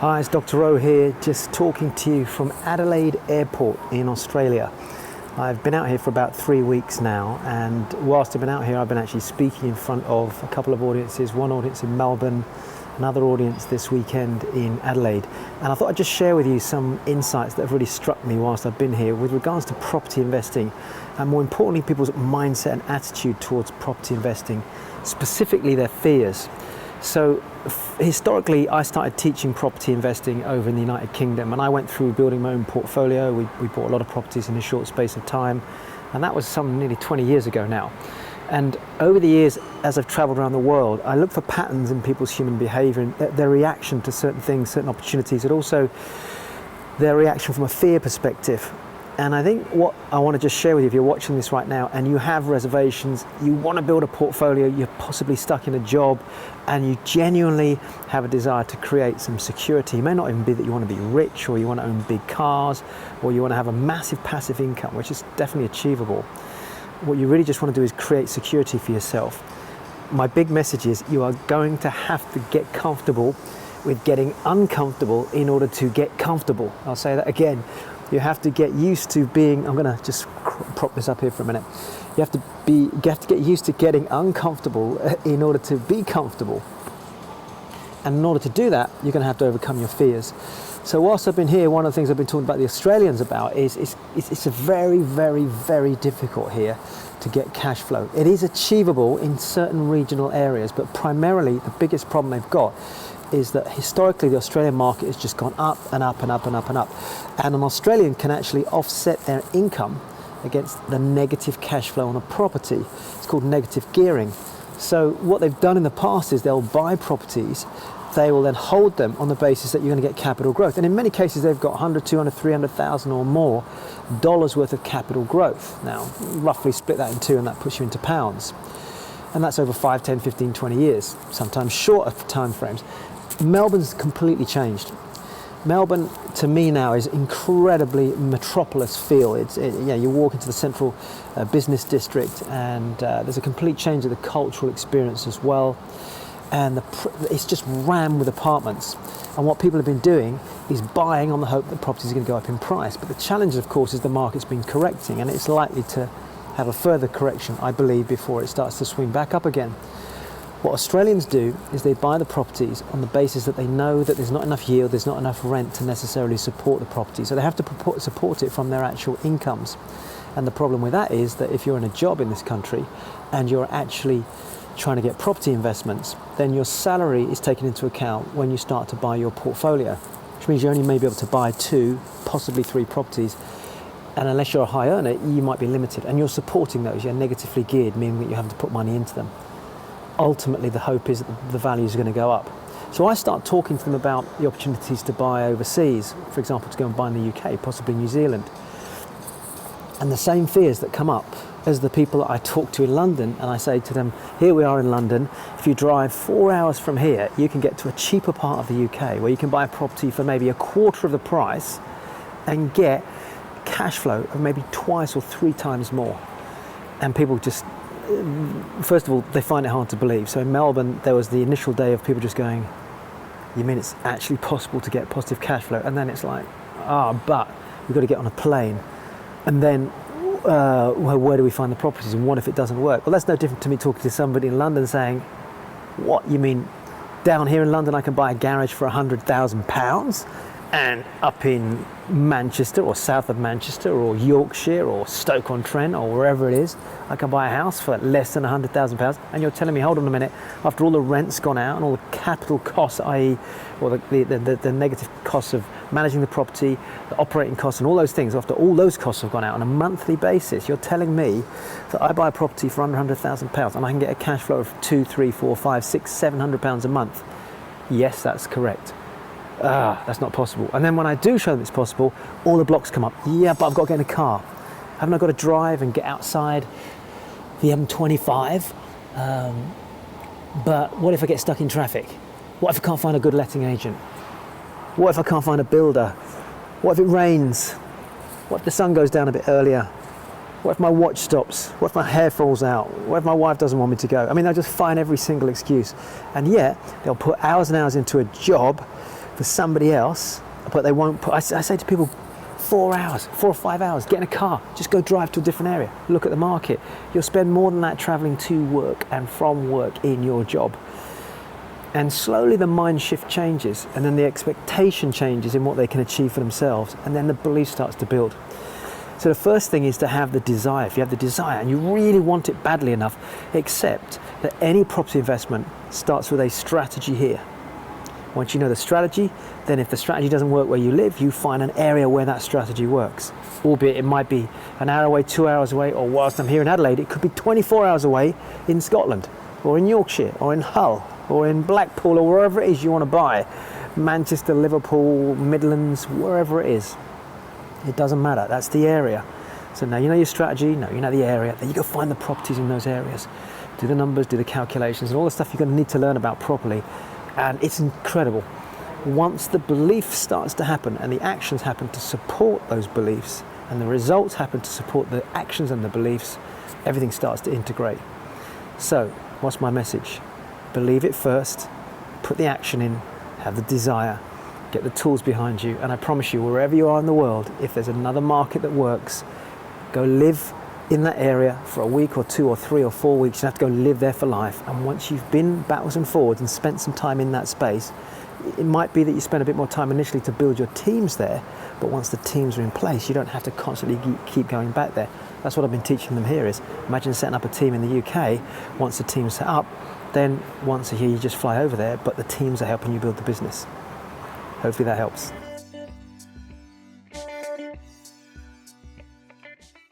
Hi, it's Dr. O here, just talking to you from Adelaide Airport in Australia. I've been out here for about 3 weeks now, and whilst I've been out here, I've been actually speaking in front of a couple of audiences, one audience in Melbourne, another audience this weekend in Adelaide. And I thought I'd just share with you some insights that have really struck me whilst I've been here with regards to property investing, and more importantly, people's mindset and attitude towards property investing, specifically their fears. So historically, I started teaching property investing over in the United Kingdom, and I went through building my own portfolio. We bought a lot of properties in a short space of time, and that was some nearly 20 years ago now. And over the years, as I've traveled around the world, I look for patterns in people's human behavior and their reaction to certain things, certain opportunities, and also their reaction from a fear perspective. And I think what I want to just share with you, if you're watching this right now and you have reservations, you want to build a portfolio, you're possibly stuck in a job, and you genuinely have a desire to create some security. It may not even be that you want to be rich, or you want to own big cars, or you want to have a massive passive income, which is definitely achievable. What you really just want to do is create security for yourself. My big message is you are going to have to get comfortable with getting uncomfortable in order to get comfortable. I'll say that again. You have to get used to being, I'm going to just prop this up here for a minute. You have to get used to getting uncomfortable in order to be comfortable. And in order to do that, you're going to have to overcome your fears. So whilst I've been here, one of the things I've been talking about the Australians about is it's a very, very, very difficult here to get cash flow. It is achievable in certain regional areas, but primarily the biggest problem they've got is that historically the Australian market has just gone up and up and up and up and up. And an Australian can actually offset their income against the negative cash flow on a property. It's called negative gearing. So what they've done in the past is they'll buy properties, they will then hold them on the basis that you're going to get capital growth. And in many cases they've got 100, 200, 300,000 or more dollars worth of capital growth. Now, roughly split that in two and that puts you into pounds. And that's over 5, 10, 15, 20 years, sometimes shorter time frames. Melbourne's completely changed. Melbourne, to me now, is incredibly metropolis feel. You walk into the central business district, and there's a complete change of the cultural experience as well. And it's just rammed with apartments. And what people have been doing is buying on the hope that properties are going to go up in price. But the challenge, of course, is the market's been correcting, and it's likely to have a further correction, I believe, before it starts to swing back up again. What Australians do is they buy the properties on the basis that they know that there's not enough yield, there's not enough rent to necessarily support the property. So they have to support it from their actual incomes. And the problem with that is that if you're in a job in this country and you're actually trying to get property investments, then your salary is taken into account when you start to buy your portfolio, which means you only may be able to buy 2, possibly 3 properties. And unless you're a high earner, you might be limited. And you're supporting those, you're negatively geared, meaning that you have to put money into them. Ultimately, the hope is that the values are going to go up. So I start talking to them about the opportunities to buy overseas, for example, to go and buy in the UK, possibly New Zealand. And the same fears that come up as the people that I talk to in London, and I say to them, here we are in London, if you drive 4 hours from here, you can get to a cheaper part of the UK where you can buy a property for maybe a quarter of the price and get cash flow of maybe 2 or 3 times more. And people just, first of all, they find it hard to believe. So in Melbourne, there was the initial day of people just going, you mean it's actually possible to get positive cash flow? And then it's like, but we've got to get on a plane. And then, where do we find the properties? And what if it doesn't work? Well, that's no different to me talking to somebody in London saying, what, you mean down here in London I can buy a garage for £100,000? And up in Manchester or south of Manchester or Yorkshire or Stoke-on-Trent or wherever it is, I can buy a house for less than £100,000. And you're telling me, hold on a minute, after all the rent's gone out and all the capital costs, i.e. or the negative costs of managing the property, the operating costs and all those things, after all those costs have gone out on a monthly basis, you're telling me that I buy a property for under £100,000 and I can get a cash flow of 2, 3, 4, 5, 6, £700 a month? Yes, that's correct. That's not possible. And then when I do show them it's possible, all the blocks come up. Yeah, but I've got to get in a car. Haven't I got to drive and get outside the M25? But what if I get stuck in traffic? What if I can't find a good letting agent? What if I can't find a builder? What if it rains? What if the sun goes down a bit earlier? What if my watch stops? What if my hair falls out? What if my wife doesn't want me to go? I mean, they'll just find every single excuse. And yet, they'll put hours and hours into a job for somebody else, but they won't put, I say to people, 4 hours, 4 or 5 hours, get in a car, just go drive to a different area, look at the market. You'll spend more than that traveling to work and from work in your job. And slowly the mind shift changes, and then the expectation changes in what they can achieve for themselves, and then the belief starts to build. So the first thing is to have the desire. If you have the desire and you really want it badly enough, accept that any property investment starts with a strategy here. Once you know the strategy, then if the strategy doesn't work where you live, you find an area where that strategy works. Albeit it might be an hour away, 2 hours away, or whilst I'm here in Adelaide, it could be 24 hours away in Scotland, or in Yorkshire, or in Hull, or in Blackpool, or wherever it is you want to buy. Manchester, Liverpool, Midlands, wherever it is. It doesn't matter, that's the area. So now you know your strategy, now you know the area, then you go find the properties in those areas. Do the numbers, do the calculations, and all the stuff you're going to need to learn about properly. And it's incredible. Once the belief starts to happen and the actions happen to support those beliefs, and the results happen to support the actions and the beliefs, everything starts to integrate. So, what's my message? Believe it first, put the action in, have the desire, get the tools behind you, and I promise you, wherever you are in the world, if there's another market that works, go live in that area for a week or 2 or 3 or 4 weeks. You have to go live there for life. And once you've been backwards and forwards and spent some time in that space, it might be that you spend a bit more time initially to build your teams there, but once the teams are in place, you don't have to constantly keep going back there. That's what I've been teaching them here is, imagine setting up a team in the UK. Once the team's set up, then once a year you just fly over there, but the teams are helping you build the business. Hopefully that helps.